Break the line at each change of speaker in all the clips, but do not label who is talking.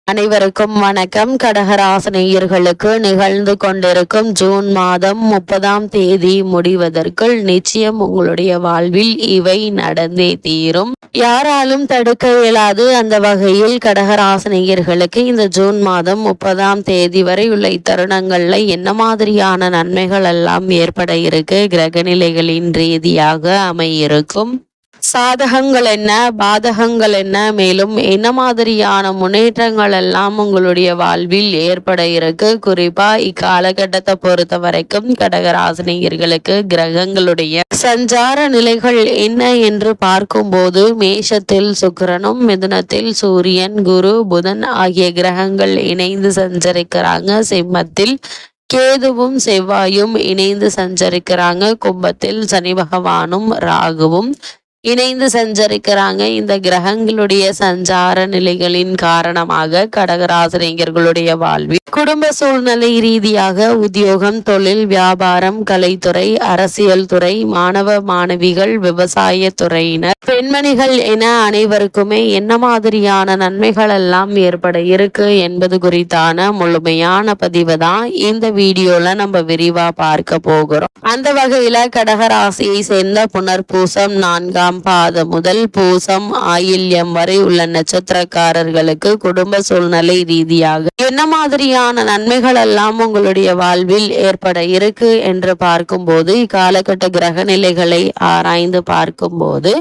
அனைவருக்கும் வணக்கம். கடகராசினியர்களுக்கு நிகழ்ந்து கொண்டிருக்கும் ஜூன் மாதம் 30ஆம் தேதி முடிவதற்குள் நிச்சயம் உங்களுடைய வாழ்வில் இவை நடந்தே தீரும். யாராலும் தடுக்க இயலாது. அந்த வகையில் கடகராசினியர்களுக்கு இந்த ஜூன் மாதம் 30ஆம் தேதி வரை உள்ள இத்தருணங்கள்ல என்ன மாதிரியான நன்மைகள் எல்லாம் ஏற்பட இருக்கு, கிரகநிலைகளின் ரீதியாக அமையிருக்கும், சாதகங்கள் என்ன, பாதகங்கள் என்ன, மேலும் என்ன மாதிரியான முன்னேற்றங்கள் எல்லாம் உங்களுடைய வாழ்வில் ஏற்பட இருக்கு. குறிப்பா இக்காலகட்டத்தை பொறுத்த வரைக்கும் கடகராசினியர்களுக்கு கிரகங்களுடைய சஞ்சார நிலைகள் என்ன என்று பார்க்கும்போது, மேஷத்தில் சுக்கிரனும் மிதுனத்தில் சூரியன், குரு, புதன் ஆகிய கிரகங்கள் இணைந்து சஞ்சரிக்கிறாங்க. சிம்மத்தில் கேதுவும் செவ்வாயும் இணைந்து சஞ்சரிக்கிறாங்க. கும்பத்தில் சனி பகவானும் ராகுவும் இணைந்து சஞ்சரிக்கிறாங்க. இந்த கிரகங்களுடைய சஞ்சார நிலைகளின் காரணமாக கடகராசினியர்களுடைய வாழ்வில் குடும்ப சூழ்நிலை ரீதியாக உத்தியோகம், தொழில், வியாபாரம், கலைத்துறை, அரசியல் துறை, மாணவ மாணவிகள், விவசாய துறையினர், பெண்மணிகள் என அனைவருக்குமே என்ன மாதிரியான நன்மைகள் எல்லாம் ஏற்பட இருக்கு என்பது குறித்தான முழுமையான பதிவு தான் இந்த வீடியோல நம்ம விரிவா பார்க்க போகிறோம். அந்த வகையில கடகராசியை சேர்ந்த புனர்பூசம் 4ஆம் பாதம் முதல் பூசம் ஆயில்யம் வரை உள்ள நட்சத்திரக்காரர்களுக்கு குடும்ப சூழ்நிலை ரீதியாக என்ன மாதிரியான நன்மைகள் எல்லாம் உங்களுடைய வாழ்வில் ஏற்பட இருக்கு என்று பார்க்கும்போது, இக்காலகட்ட கிரக நிலைகளை ஆராய்ந்து பார்க்கும்போது,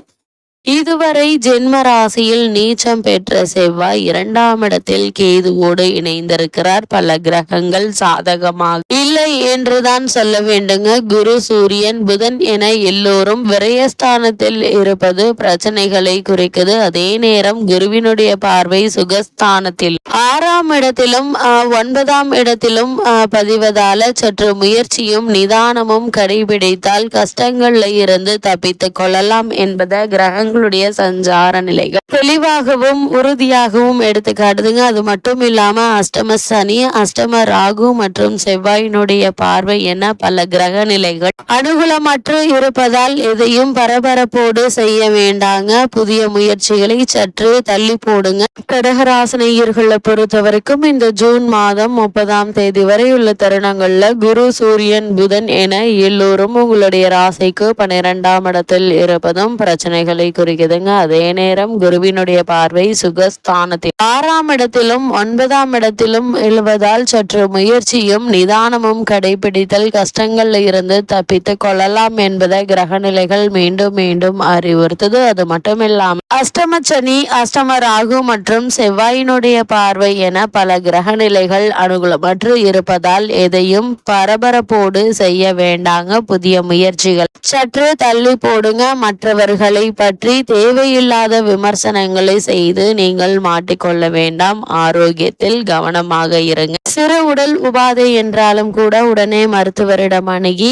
இதுவரை ஜென்ம ராசியில் நீச்சம் பெற்ற செவ்வாய் 2ஆம் இடத்தில் கேதுவோடு இணைந்திருக்கிறார். பல கிரகங்கள் சாதகமாக இல்லை என்றுதான் சொல்ல வேண்டுங்க. குரு, சூரியன், புதன் என எல்லோரும் விரயஸ்தானத்தில் இருப்பது பிரச்சனைகளை குறிக்குது. அதே நேரம் குருவினுடைய பார்வை சுகஸ்தானத்தில் 6ஆம் இடத்திலும் 9ஆம் இடத்திலும் பதிவதால சற்று முயற்சியும் நிதானமும் கடைபிடித்தால் கஷ்டங்கள்ல இருந்து தப்பித்துக் கொள்ளலாம் என்பதை கிரகங்களுடைய சஞ்சார நிலைகள் தெளிவாகவும் உறுதியாகவும் எடுத்து காட்டுதுங்க. அது மட்டும் இல்லாம அஷ்டம சனி, அஷ்டம ராகு மற்றும் செவ்வாயினுடைய பார்வை என பல கிரக நிலைகள் அனுகூலமற்று இருப்பதால் எதையும் பரபரப்போடு செய்ய வேண்டாங்க. புதிய முயற்சிகளை சற்று தள்ளி போடுங்க. கடகராசினியர்களை பொறுத்த வரைக்கும் இந்த ஜூன் மாதம் 30ஆம் தேதி வரை உள்ள தருணங்கள்ல குரு, சூரியன், புதன் என எல்லோரும் உங்களுடைய ராசிக்கு 12ஆம் இடத்தில் இருப்பதும் பிரச்சனைகளை குறிக்குதுங்க. அதே நேரம் குருவினுடைய பார்வை சுகஸ்தானத்தில் 6ஆம் இடத்திலும் 9ஆம் இடத்திலும் எழுவதால் சற்று முயற்சியும் நிதானமும் கடைபிடித்தல் கஷ்டங்கள்ல இருந்து தப்பித்துக் கொள்ளலாம் என்பதை கிரக நிலைகள் மீண்டும் மீண்டும் அறிவுறுத்தது. அது மட்டுமில்லாமல் அஷ்டம சனி, அஷ்டம ராகு மற்றும் செவ்வாயினுடைய பார்வை என பல கிரக நிலைகள் அனுகூலமற்று இருப்பதால் எதையும் பரபரப்போடு செய்ய வேண்டாங்க. புதிய முயற்சிகள் சற்று தள்ளி போடுங்க. மற்றவர்களை பற்றி தேவையில்லாத விமர்சனங்களை செய்து நீங்கள் மாட்டிக்கொள்ள வேண்டாம். ஆரோக்கியத்தில் கவனமாக இருங்க. சிறு உடல் உபாதை என்றாலும் கூட உடனே மருத்துவரிடம் அணுகி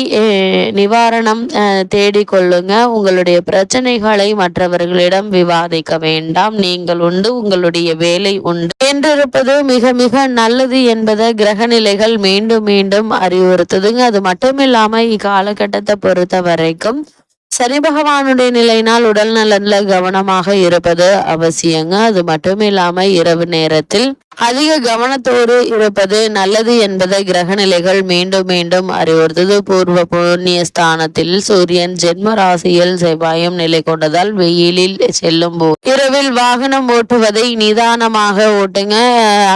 நிவாரணம் தேடிக்கொள்ளுங்க. உங்களுடைய பிரச்சனைகளை மற்றவர்களிடம் விவாதிக்க வேண்டாம். நீங்கள் உண்டு, உங்களுடைய வேலை உண்டு என்றிருப்பது மிக மிக நல்லது என்பதை கிரக நிலைகள் மீண்டும் மீண்டும் அறிவுறுத்துதுங்க. அது மட்டும் இல்லாம இக்காலகட்டத்தை பொறுத்த வரைக்கும் சனி பகவானுடைய நிலையினால் உடல் நலன்ல கவனமாக இருப்பது அவசியங்க. அது மட்டும் இல்லாம இரவு நேரத்தில் அதிக கவனத்தோடு இருப்பது நல்லது என்பதை கிரக நிலைகள் மீண்டும் மீண்டும் அறிவுறுத்தது. பூர்வ புண்ணிய ஸ்தானத்தில் சூரியன் ஜென்ம ராசியில் செவ்வாயும் நிலை கொண்டதால் வெயிலில் செல்லும் போது இரவில் வாகனம் ஓட்டுவதை நிதானமாக ஓட்டுங்க.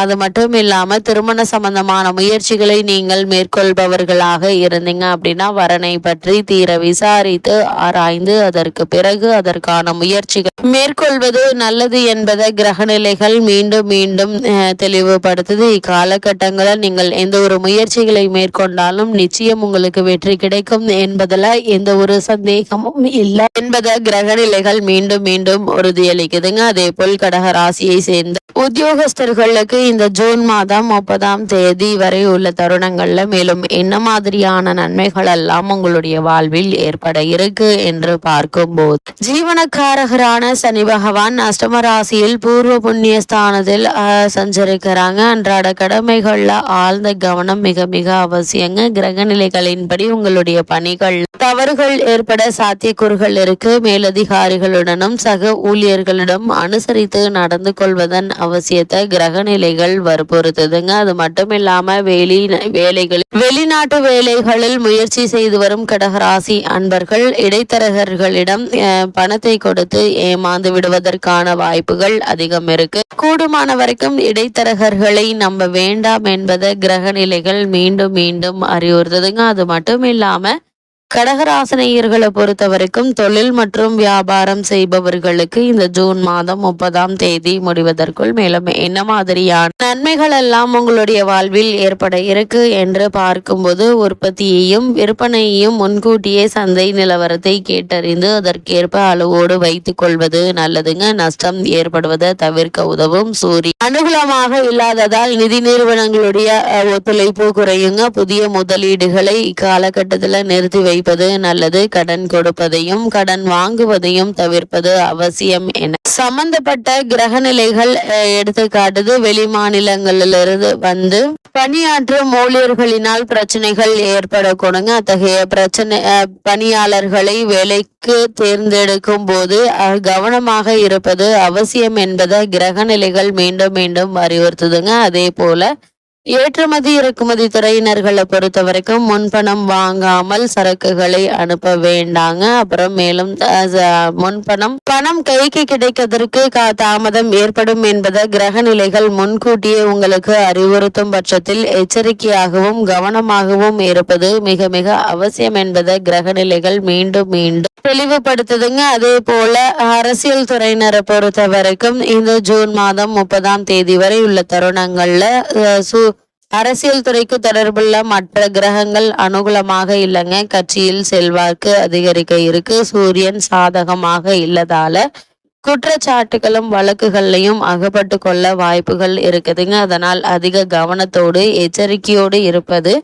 அது மட்டும் இல்லாம திருமண சம்பந்தமான முயற்சிகளை நீங்கள் மேற்கொள்பவர்களாக இருந்தீங்க அப்படின்னா வரனை பற்றி தீர விசாரித்து ஆராய்ந்து அதற்கு பிறகு அதற்கான முயற்சிகள் மேற்கொள்வது நல்லது என்பதை கிரக நிலைகள் மீண்டும் மீண்டும் தெளிவுபடுத்துது. இக்காலகட்டங்களில் நீங்கள் எந்த ஒரு முயற்சிகளை மேற்கொண்டாலும் நிச்சயம் உங்களுக்கு வெற்றி கிடைக்கும் என்பதில் எந்த ஒரு சந்தேகமும் இல்லை என்பதை கிரக நிலைகள் மீண்டும் மீண்டும் உறுதியளிக்குதுங்க. அதே போல் கடக ராசியை சேர்ந்த உத்தியோகஸ்தர்களுக்கு இந்த ஜூன் மாதம் 30ஆம் தேதி வரை உள்ள தருணங்கள்ல மேலும் என்ன மாதிரியான நன்மைகள் எல்லாம் உங்களுடைய வாழ்வில் ஏற்பட இருக்கு என்று பார்க்கும்போது, ஜீவனக்காரகரான சனி பகவான் அஷ்டம ராசியில் பூர்வ புண்ணிய ஸ்தானத்தில் சஞ்சரி சஞ்சரிக்கிறாங்க. அன்றாட கடமைகள்ல ஆழ்ந்த கவனம் மிக மிக அவசியங்க. கிரக நிலைகளின்படி உங்களுடைய பணிகள் தவறுகள் ஏற்பட சாத்தியக்கூறுகள் இருக்கு. மேலதிகாரிகளுடனும் சக ஊழியர்களிடம் அனுசரித்து நடந்து கொள்வதன் அவசியத்தை கிரக நிலைகள் வற்புறுத்துதுங்க. அது மட்டும் இல்லாம வெளிநாட்டு வேலைகளில் முயற்சி செய்து வரும் கடகராசி அன்பர்கள் இடைத்தரகர்களிடம் பணத்தை கொடுத்து ஏமாந்து விடுவதற்கான வாய்ப்புகள் அதிகம் இருக்கு. கூடுமான வரைக்கும் இடைத்தரகர்களை நம்ப வேண்டாம் என்பதை கிரக நிலைகள் மீண்டும் மீண்டும் அறிவுறுத்துதுங்க. அது மட்டும் இல்லாம கடகராசினியர்களை பொறுத்த வரைக்கும் தொழில் மற்றும் வியாபாரம் செய்பவர்களுக்கு இந்த ஜூன் மாதம் 30ஆம் தேதி முடிவதற்குள் மேலும் என்ன மாதிரியான நன்மைகள் எல்லாம் உங்களுடைய வாழ்வில் ஏற்பட இருக்கு என்று பார்க்கும்போது உற்பத்தியையும் விற்பனையையும் முன்கூட்டியே சந்தை நிலவரத்தை கேட்டறிந்து அதற்கேற்ப அளவோடு வைத்துக் கொள்வது நல்லதுங்க. நஷ்டம் ஏற்படுவதை தவிர்க்க உதவும். சூரிய அனுகூலமாக இல்லாததால் நிதி நிறுவனங்களுடைய ஒத்துழைப்பு குறையுங்க. புதிய முதலீடுகளை இக்காலகட்டத்தில் நிறுத்தி வைப்பது நல்லது. கடன் கொடுப்பதையும் கடன் வாங்குவதையும் தவிர்ப்பது அவசியம் என சம்பந்தப்பட்ட கிரக நிலைகள் எடுத்துக்காட்டுது. வெளி மாநிலங்களிலிருந்து வந்து பணியாற்றும் ஊழியர்களினால் பிரச்சனைகள் ஏற்படக்கூடுங்க. அத்தகைய பணியாளர்களை வேலைக்கு தேர்ந்தெடுக்கும் போது கவனமாக இருப்பது அவசியம் என்பதை கிரக நிலைகள் மீண்டும் மீண்டும் அறிவுறுத்துதுங்க. அதே போல ஏற்றுமதி இறக்குமதி துறையினர்களை பொறுத்த வரைக்கும் முன்பணம் வாங்காமல் சரக்குகளை அனுப்ப வேண்டாங்க. அப்புறம் மேலும் பணம் கைக்கு கிடைக்கிறதுக்கு தாமதம் ஏற்படும் என்பதை கிரக நிலைகள் முன்கூட்டியே உங்களுக்கு அறிவுறுத்தும் பட்சத்தில் எச்சரிக்கையாகவும் கவனமாகவும் இருப்பது மிக மிக அவசியம் என்பதை கிரக நிலைகள் மீண்டும் மீண்டும் தெளிவுபடுத்துதுங்க. அதே போல அரசியல் துறையினரை பொறுத்த வரைக்கும் இந்த ஜூன் மாதம் 30ஆம் தேதி வரை உள்ள தருணங்கள்ல அரசியல் துறைக்கு தொடர்புள்ள மற்ற கிரகங்கள் அனுகூலமாக இல்லைங்க. கட்சியில் செல்வாக்கு அதிகரிக்க இருக்கு. சூரியன் சாதகமாக இல்லதால குற்றச்சாட்டுகளும் வழக்குகள்லையும் அகப்பட்டு கொள்ள வாய்ப்புகள் இருக்குதுங்க. அதனால் அதிக கவனத்தோடு எச்சரிக்கையோடு இருப்பது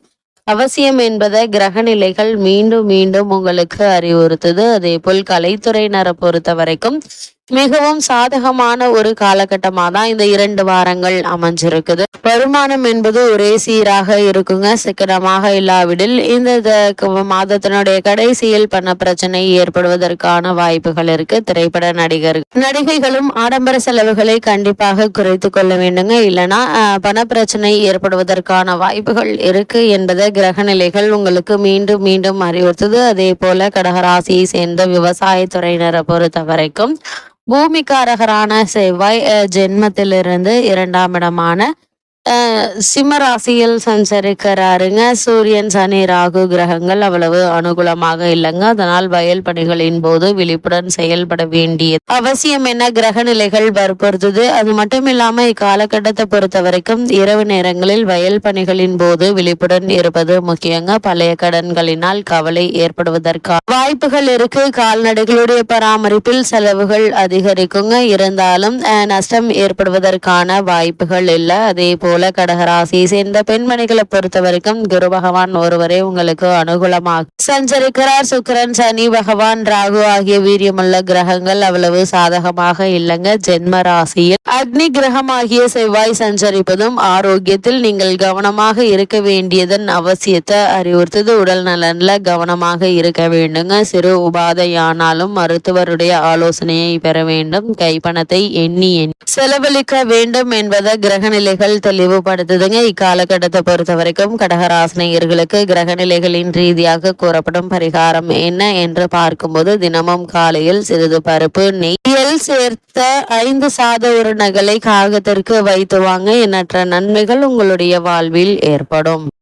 அவசியம் என்பதை கிரக நிலைகள் மீண்டும் மீண்டும் உங்களுக்கு அறிவுறுத்துது. அதே போல் கலைத்துறையினரை பொறுத்த வரைக்கும் மிகவும் சாதகமான ஒரு காலகட்டமாக தான் இந்த 2 வாரங்கள் அமைஞ்சிருக்குது. வருமானம் என்பது ஒரே சீராக இருக்குங்க. சிக்கனமாக இல்லாவிடில் இந்த மாதத்தினுடைய கடைசியில் பண பிரச்சனை ஏற்படுவதற்கான வாய்ப்புகள் இருக்கு. திரைப்பட நடிகைகளும் ஆடம்பர செலவுகளை கண்டிப்பாக குறைத்து கொள்ள வேண்டுங்க. இல்லைன்னா பண பிரச்சனை ஏற்படுவதற்கான வாய்ப்புகள் இருக்கு என்பதை கிரக நிலைகள் உங்களுக்கு மீண்டும் மீண்டும் அறிவுறுத்துது. அதே போல கடகராசியை சேர்ந்த விவசாயத்துறையினரை பொறுத்த வரைக்கும் பூமிக்காரகரான செவ்வாய் ஜென்மத்திலிருந்து 2ஆம் இடமான சிம்ம ராசியில் சஞ்சரிக்கிறாருங்க. சூரியன் சனி ராகு கிரகங்கள் அவ்வளவு அனுகூலமாக இல்லைங்க. அதனால் வயல் பணிகளின் போது விழிப்புடன் செயல்பட வேண்டியது அவசியம் என கிரக நிலைகள் வற்புறுத்துது. அது மட்டும் இல்லாம இக்காலகட்டத்தை பொறுத்த வரைக்கும் இரவு நேரங்களில் வயல் பணிகளின் போது விழிப்புடன் இருப்பது முக்கியங்க. பழைய கடன்களினால் கவலை ஏற்படுவதற்கான வாய்ப்புகள் இருக்கு. கால்நடைகளுடைய பராமரிப்பில் செலவுகள் அதிகரிக்குங்க. இருந்தாலும் நஷ்டம் ஏற்படுவதற்கான வாய்ப்புகள் இல்லை. அதே போல கடகராசியை சேர்ந்த பெண்மணிகளை பொறுத்த வரைக்கும் குரு பகவான் ஒருவரே உங்களுக்கு அனுகூலமாக சஞ்சரிக்கிறார். சுக்கிரன் சனி பகவான் ராகு ஆகிய வீரியமுள்ள கிரகங்கள் அவ்வளவு சாதகமாக இல்லைங்க. ஜென்ம ராசியில் அக்னி கிரகம் ஆகிய செவ்வாய் சஞ்சரிப்பதும் ஆரோக்கியத்தில் நீங்கள் கவனமாக இருக்க வேண்டியதன் அவசியத்தை அறிவுறுத்தது. உடல் நலன்ல கவனமாக இருக்க வேண்டுங்க. சிறு உபாதையானாலும் மருத்துவருடைய ஆலோசனையை பெற வேண்டும். கைப்பணத்தை எண்ணி செலவழிக்க வேண்டும் என்பதை கிரக நிலைகள் தெளிவுபடுத்துதுங்க. இக்காலகட்டத்தை பொறுத்த வரைக்கும் கடகராசினியர்களுக்கு கிரக நிலைகளின் ரீதியாக கூறப்படும் பரிகாரம் என்ன என்று பார்க்கும்போது தினமும் காலையில் சிறிது பருப்பு நெய்யில் சேர்த்த 5 சாத உருண்டைகளை காகத்திற்கு வைத்து வாங்க. எண்ணற்ற நன்மைகள் உங்களுடைய வாழ்வில் ஏற்படும்.